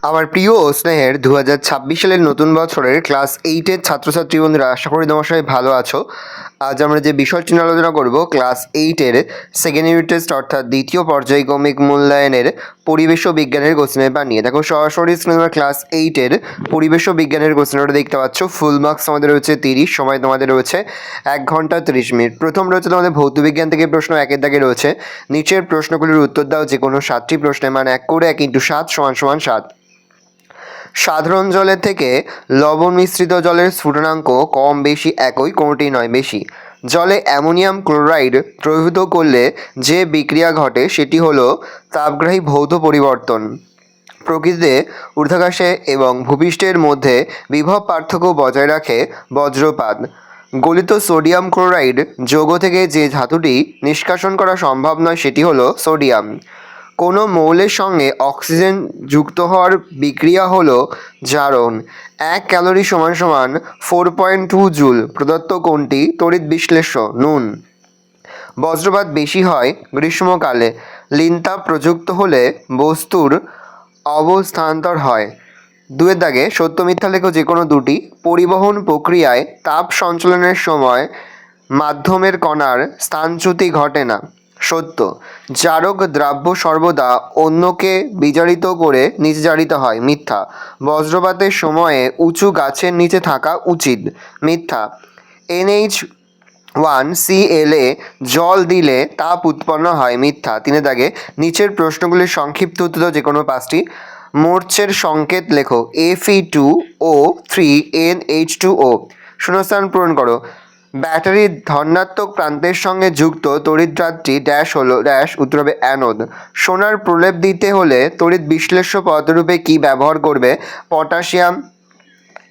আমার প্রিয় ও স্নেহের 2026 সালের নতুন বছরের ক্লাস 8-এর ছাত্রছাত্রী বন্ধুরা, আশা করি তোমার সবাই ভালো আছো। আজ আমরা যে বিষয়টি নিয়ে আলোচনা করব, ক্লাস 8-এর সেকেন্ড ইউনিট টেস্ট অর্থাৎ দ্বিতীয় পর্যায়ক্রমিক মূল্যায়নের পরিবেশ ও বিজ্ঞানের কোশ্চেন পেপার নিয়ে। দেখো সরাসরি স্ক্রিনে তোমরা ক্লাস 8-এর পরিবেশ ও বিজ্ঞানের কোশ্চেনটা দেখতে পাচ্ছ। ফুল মার্কস আমাদের রয়েছে 30, সময় তোমাদের রয়েছে 1 ঘন্টা 30 মিনিট। প্রথম রয়েছে তোমাদের ভৌতবিজ্ঞান থেকে প্রশ্ন 1-এর দাগে রয়েছে, নিচের প্রশ্নগুলির উত্তর দাও যে কোনো 7টি প্রশ্নের মান 1 করে 1 × 7 = 7। সাধারণ জলের থেকে লবণ মিশ্রিত জলের স্ফুটনাঙ্ক কম বেশি একই, কোনোটি নয় বেশি। জলে অ্যামোনিয়াম ক্লোরাইড দ্রবীভূত করলে যে বিক্রিয়া ঘটে সেটি হলো তাপগ্রাহী ভৌত পরিবর্তন। প্রকৃতিতে ঊর্ধ্বাকাশে এবং ভূপৃষ্ঠের মধ্যে বিভব পার্থক্য বজায় রাখে বজ্রপাত। গলিত সোডিয়াম ক্লোরাইড যৌগ থেকে যে ধাতুটি নিষ্কাশন করা সম্ভব নয় সেটি হলো সোডিয়াম। কোনো মৌলের সঙ্গে অক্সিজেন যুক্ত হওয়ার বিক্রিয়া হলো জারণ। 1 ক্যালোরি = 4.2 জুল। প্রদত্ত কোনটি তড়িৎ বিশ্লেষ্য? নুন। বজ্রপাত বেশি হয় গ্রীষ্মকালে। লিনতাপ প্রযুক্ত হলে বস্তুর অবস্থান্তর হয়। 2-এর দাগে সত্য মিথ্যা লেখো যে কোনো দুটি। পরিবহন প্রক্রিয়ায় তাপ সঞ্চালনের সময় মাধ্যমের কণার স্থানচ্যুতি ঘটে না। সত্য। জারক দ্রাব্য সর্বদা অন্যকে বিজারিত করে নিচে জারিত হয়। মিথ্যা। বজ্রপাতের সময়ে উঁচু গাছের নিচে থাকা উচিত। মিথ্যা। NH4ClA জল দিলে তাপ উৎপন্ন হয়। মিথ্যা। 3-এর দাগে নিচের প্রশ্নগুলির সংক্ষিপ্ত উত্তর দাও যে কোনো 5টি। মূর্ছের সংকেত লেখো। Fe2O3NH2O। শূন্যস্থান পূরণ করো। ব্যাটারির ধনাত্মক প্রান্তের সঙ্গে যুক্ত তড়িৎদ্রাবটি ড্যাশ হলো ড্যাশ, উত্তর হবে অ্যানোড। সোনার প্রলেপ দিতে হলে তড়িৎ বিশ্লেষ্য পদার্থরূপে কী ব্যবহার করবে? পটাশিয়াম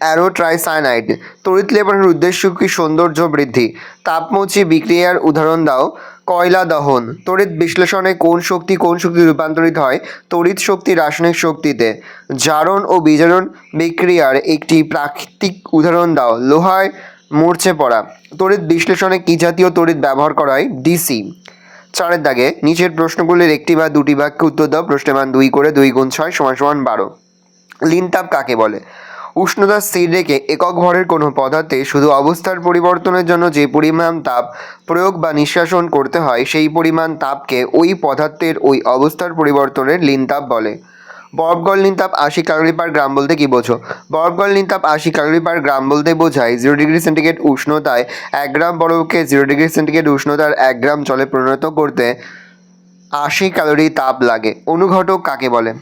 অ্যারোট্রাইসায়ানাইড। তড়িৎ লেপনের উদ্দেশ্য কি? সৌন্দর্য বৃদ্ধি। তাপমোচী বিক্রিয়ার উদাহরণ দাও। কয়লা দহন। তড়িৎ বিশ্লেষণে কোন শক্তি রূপান্তরিত হয়? তড়িৎ শক্তি রাসায়নিক শক্তিতে। জারণ ও বিজারণ বিক্রিয়ার একটি প্রাকৃতিক উদাহরণ দাও। লোহায় মূর্ছে পড়া। তড়িৎ বিশ্লেষণে কী জাতীয় তড়িৎ ব্যবহার করা হয়? ডিসি। 4-এর দাগে নিচের প্রশ্নগুলির একটি বা দুটি বাক্যে উত্তর দাও। প্রশ্নের মান 2 করে 2 × 6 = 12। লিনতাপ কাকে বলে? উষ্ণতা স্থির রেখে একক ভরের কোনো পদার্থে শুধু অবস্থার পরিবর্তনের জন্য যে পরিমাণ তাপ প্রয়োগ বা নিষ্কাশন করতে হয় সেই পরিমাণ তাপকে ওই পদার্থের ওই অবস্থার পরিবর্তনের লিনতাপ বলে। বরফগড় লিনতাপ 80 ক্যালোরি/গ্রাম বলতে কী বোঝো? বরফগড় লিনতাপ 80 ক্যালোরি/গ্রাম বলতে বোঝায় 0 ডিগ্রি সেন্টিগ্রেড উষ্ণতায় 1 গ্রাম বরফকে 0 ডিগ্রি সেন্টিগ্রেড উষ্ণতার 1 গ্রাম জলে পরিণত করতে 80 ক্যালোরি তাপ লাগে। অনুঘটক কাকে বলে?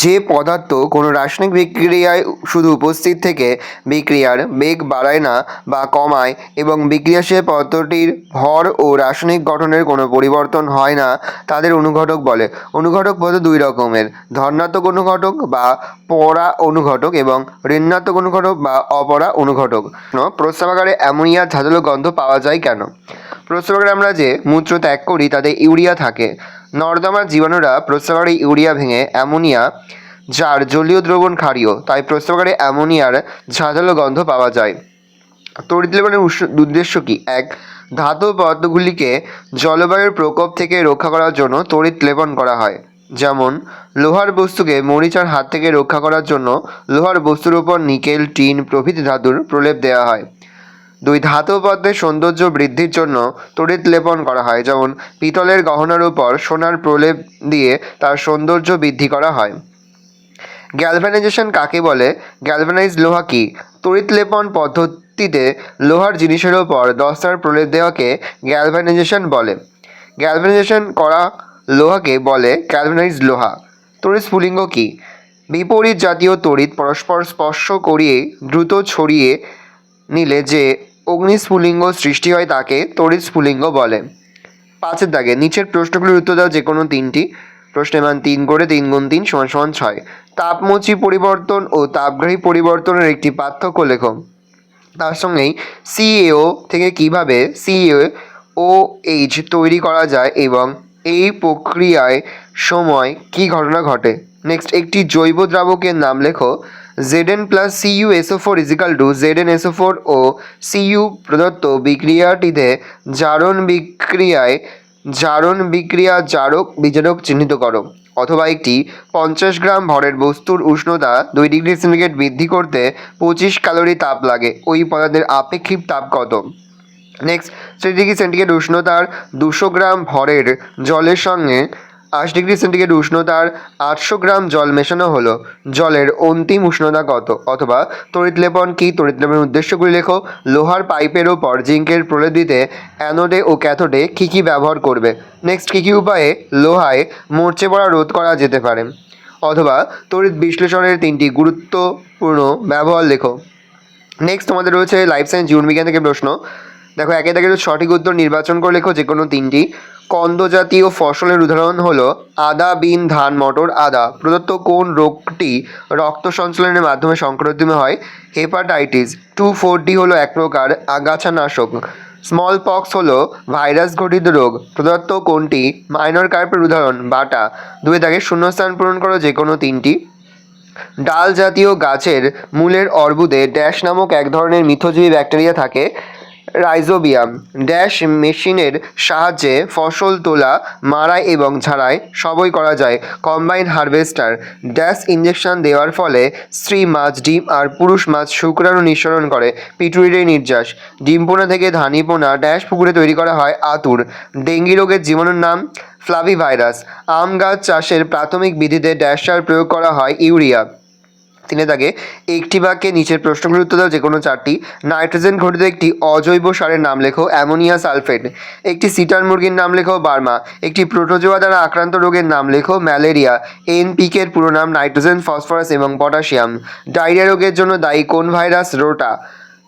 যে পদার্থ কোনো রাসায়নিক বিক্রিয়ায় শুধু উপস্থিত থেকে বিক্রিয়ার বেগ বাড়ায় না বা কমায় এবং বিক্রিয়াশীল পদার্থটির ভর ও রাসায়নিক গঠনের কোনো পরিবর্তন হয় না, তাদের অনুঘটক বলে। অনুঘটক পদার্থ 2 রকমের, ধনাত্মক অনুঘটক বা পরা অনুঘটক এবং ঋণাত্মক অনুঘটক বা অপরা অনুঘটক। প্রস্রাবাগারে অ্যামোনিয়ার ঝাঁঝালো গন্ধ পাওয়া যায় কেন? প্রস্রাবাগারে আমরা যে মূত্র ত্যাগ করি তাতে ইউরিয়া থাকে। নর্দমার জীবাণুরা প্রস্রাবাগারে ইউরিয়া ভেঙে অ্যামোনিয়া, যার জলীয় দ্রবণ ক্ষারীয়, তাই প্রস্রাবাগারে অ্যামোনিয়ার ঝাঁঝালো গন্ধ পাওয়া যায়। তড়িৎ লেপনের উদ্দেশ্য কী? 1. ধাতব পদার্থগুলিকে জলবায়ুর প্রকোপ থেকে রক্ষা করার জন্য তড়িৎ লেপন করা হয়। যেমন লোহার বস্তুকে মরিচার হাত থেকে রক্ষা করার জন্য লোহার বস্তুর উপর নিকেল, টিন প্রভৃতি ধাতুর প্রলেপ দেওয়া হয়। 2. ধাতব পদার্থের সৌন্দর্য বৃদ্ধির জন্য তড়িৎ লেপন করা হয়। যেমন পিতলের গহনার উপর সোনার প্রলেপ দিয়ে তার সৌন্দর্য বৃদ্ধি করা হয়। গ্যালভানাইজেশন কাকে বলে? গ্যালভানাইজড লোহা কি? তড়িৎ লেপন পদ্ধতিতে লোহার জিনিসের ওপর দস্তার প্রলেপ দেওয়াকে গ্যালভানাইজেশন বলে। গ্যালভানাইজেশন করা লোহাকে বলে গ্যালভানাইজড লোহা। তড়িৎ স্ফুলিঙ্গ কি? বিপরীত জাতীয় তড়িৎ পরস্পর স্পর্শ করিয়ে দ্রুত ছড়িয়ে নিলে যে অগ্নিস্ফুলিঙ্গ সৃষ্টি হয় তাকে তড়িৎ স্ফুলিঙ্গ বলে। 5-এর দাগে নিচের প্রশ্নগুলির উত্তর দাও যে কোনো 3টি। প্রশ্নের মান 3 করে 3 × 3 = 6। তাপমোচী পরিবর্তন ও তাপগ্রাহী পরিবর্তনের একটি পার্থক্য লেখো। তার সঙ্গেই CaO থেকে কীভাবে CaOH তৈরি করা যায় এবং এই প্রক্রিয়ায় সময় কী ঘটনা ঘটে। নেক্সট, একটি জৈব দ্রাবকের নাম লেখো। Zn + CuSO4 = ZnSO4 ও Cu প্রদত্ত বিক্রিয়াটিতে জারণ বিক্রিয়া জারক বিজারক চিহ্নিত করো। অথবা একটি 50 গ্রাম ভরের বস্তুর উষ্ণতা 2 ডিগ্রি সেন্টিগ্রেড বৃদ্ধি করতে 25 ক্যালোরি তাপ লাগে, ওই পদার্থের আপেক্ষিক তাপ কত? নেক্সট, 3 ডিগ্রি সেন্টিগ্রেড উষ্ণতার 200 গ্রাম ভরের জলের সঙ্গে 8 ডিগ্রি সেন্টিগ্রেড উষ্ণতার 800 গ্রাম জল মেশানো হলো, জলের অন্তিম উষ্ণতা কত? অথবা তড়িৎ লেপন কি? তড়িৎ লেপনের উদ্দেশ্যগুলি লেখো। লোহার পাইপের ওপর জিঙ্কের প্রলেপ দিতে অ্যানোডে ও ক্যাথোডে কী কী ব্যবহার করবে? নেক্সট, কী কী উপায়ে লোহায় মরচে পড়া রোধ করা যেতে পারে? অথবা তড়িৎ বিশ্লেষণের 3টি গুরুত্বপূর্ণ ব্যবহার লেখো। নেক্সট তোমাদের রয়েছে লাইফ সায়েন্স জীবনবিজ্ঞান থেকে প্রশ্ন। দেখো, একে থেকে সঠিক উত্তর নির্বাচন করে লেখো যে কোনো 3টি। কন্দ জাতীয় ফসলের উদাহরণ হলো আদা, বিন, ধান, মটর। আদা প্রদত্ত কোন রোগটি রক্ত সঞ্চালনের মাধ্যমে সংক্রামিত হয়? হেপাটাইটিস। 2,4-D হলো এক প্রকার আগাছানাশক। স্মল পক্স হলো ভাইরাস ঘটিত রোগ। প্রদত্ত কোনটি মাইনর কার্পের উদাহরণ? বাটা। 2 থেকে শূন্যস্থান পূরণ করো যে কোনো 3টি। ডাল জাতীয় গাছের মূলের অর্বুদে ড্যাশ নামক এক ধরনের মিথজীবী ব্যাকটেরিয়া থাকে, রাইজোবিয়াম। ড্যাশ মেশিনের সাহায্যে ফসল তোলা, মাড়াই এবং ঝাড়াই সবই করা যায়, কম্বাইন হারভেস্টার। ড্যাশ ইঞ্জেকশন দেওয়ার ফলে স্ত্রী মাছ ডিম আর পুরুষ মাছ শুক্রাণু নিঃসরণ করে, পিটুইটারি নির্যাস। ডিমপোনা থেকে ধানিপোনা ড্যাশ পুকুরে তৈরি করা হয়, আতুর। ডেঙ্গি রোগের জীবাণুর নাম ফ্লাভিভাইরাস। আম গাছ চাষের প্রাথমিক বিধিতে ড্যাশ সার প্রয়োগ করা হয়, ইউরিয়া। 3 থাকে একটি বাক্যে নিচের প্রশ্নগুলির উত্তর দাও যে কোনো 4টি। নাইট্রোজেন ঘটিত একটি অজৈব সারের নাম লেখো, অ্যামোনিয়া সালফেট। একটি সিটার মুরগির নাম লেখো, বার্মা। একটি প্রোটোজোয়া দ্বারা আক্রান্ত রোগের নাম লেখো, ম্যালেরিয়া। এনপিকের পুরো নাম নাইট্রোজেন, ফসফরাস এবং পটাশিয়াম। ডায়রিয়া রোগের জন্য দায়ী কোন ভাইরাস? রোটা।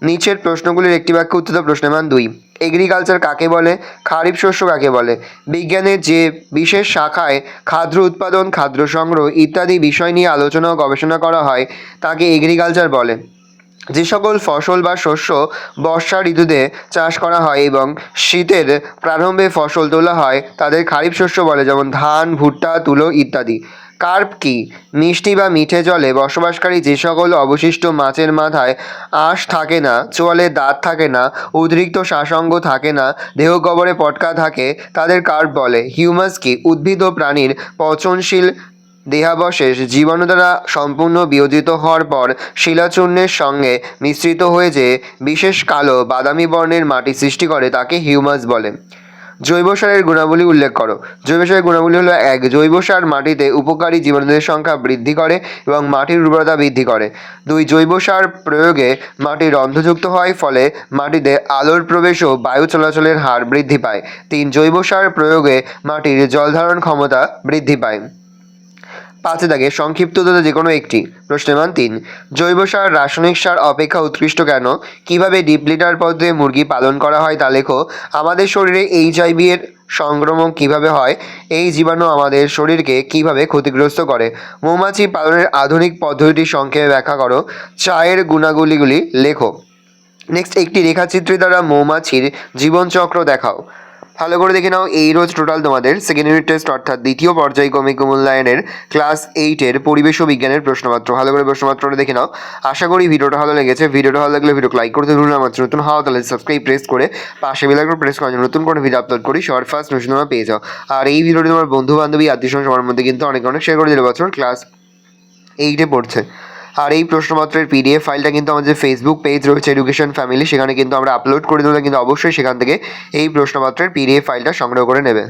নিচের প্রশ্নগুলির একটি বাক্যে উত্তর দাও। প্রশ্নের মান 2। এগ্রিকালচার কাকে বলে? খারিফ শস্য কাকে বলে? বিজ্ঞানের যে বিশেষ শাখায় খাদ্য উৎপাদন, খাদ্য সংগ্রহ ইত্যাদি বিষয় নিয়ে আলোচনা ও গবেষণা করা হয় তাকে এগ্রিকালচার বলে। যে সকল ফসল বা শস্য বর্ষা ঋতুতে চাষ করা হয় এবং শীতের প্রারম্ভে ফসল তোলা হয় তাদের খারিফ শস্য বলে, যেমন ধান, ভুট্টা, তুলো ইত্যাদি। কার্প কি? মিষ্টি বা মিঠে জলে বসবাসকারী যে সকল অবশিষ্ট মাছের মাথায় আঁশ থাকে না, চোয়ালে দাঁত থাকে না, অতিরিক্ত শ্বাসঙ্গ থাকে না, দেহ গহ্বরে পটকা থাকে তাদের কার্প বলে। হিউমাস কি? উদ্ভিদ ও প্রাণীর পচনশীল দেহাবশেষ জীবাণু দ্বারা সম্পূর্ণ বিয়োজিত হওয়ার পর শিলাচূর্ণের সঙ্গে মিশ্রিত হয়ে যে বিশেষ কালো বাদামি বর্ণের মাটি সৃষ্টি করে তাকে হিউমাস বলে। জৈব সারের গুণাবলী উল্লেখ করো। জৈব সারের গুণাবলী হলো 1, জৈব সার মাটিতে উপকারী জীবাণুদের সংখ্যা বৃদ্ধি করে এবং মাটির উর্বরতা বৃদ্ধি করে। 2, জৈব সার প্রয়োগে মাটি রন্ধ্রযুক্ত হয়, ফলে মাটিতে আলোর প্রবেশ ও বায়ু চলাচলের হার বৃদ্ধি পায়। 3, জৈব সার প্রয়োগে মাটির জলধারণ ক্ষমতা বৃদ্ধি পায়। 5 থাকে সংক্ষিপ্ত উত্তরে যে কোনো একটি। প্রশ্নের মান 3। জৈব সার রাসায়নিক সার অপেক্ষা উৎকৃষ্ট কেন? কিভাবে ডিপ্লিটার পদ্ধতিতে মুরগি পালন করা হয় তা লেখো। আমাদের শরীরে HIV এর সংক্রমণ কিভাবে হয়? এই জীবাণু আমাদের শরীরকে কিভাবে ক্ষতিগ্রস্ত করে? মৌমাছি পালনের আধুনিক পদ্ধতিটি সংক্ষেপে ব্যাখ্যা করো। চায়ের গুণাবলীগুলি লেখো। নেক্সট, একটি রেখাচিত্রের দ্বারা মৌমাছির জীবনচক্র দেখাও। ভালো করে দেখে নাও, এই রোজ টোটাল তোমাদের সেকেন্ড ইউনিট টেস্ট অর্থাৎ দ্বিতীয় পর্যায়ক্রমিক মূল্যায়নের ক্লাস 8-এর পরিবেশ ও বিজ্ঞানের প্রশ্নপত্র। ভালো করে প্রশ্নপত্রটা দেখে নাও। আশা করি ভিডিওটা ভালো লেগেছে। ভিডিওটা ভালো লাগলে ভিডিওকে লাইক করতে ভুলুন না। আমার নতুন হওয়া তাহলে সাবস্ক্রাইব প্রেস করে পাশে বেল আইকন প্রেস করে নতুন করে ভিডিও আপলোড করি সবার ফার্স্ট নোটিফিকেশন পেয়ে যাও। আর এই ভিডিওটি তোমার বন্ধু বান্ধবী আত্মীয় স্বজন সবার মধ্যে কিন্তু অনেক শেয়ার করে দিলে, বছর ক্লাস 8-এ পড়ছে। আর এই প্রশ্নপত্রের PDF ফাইলটা কিন্তু আমাদের ফেসবুক পেজ রয়েছে এডুকেশন ফ্যামিলি, সেখানে কিন্তু আমরা আপলোড করে দেবো, কিন্তু অবশ্যই সেখান থেকে এই প্রশ্নপত্রের PDF ফাইলটা সংগ্রহ করে নেবে।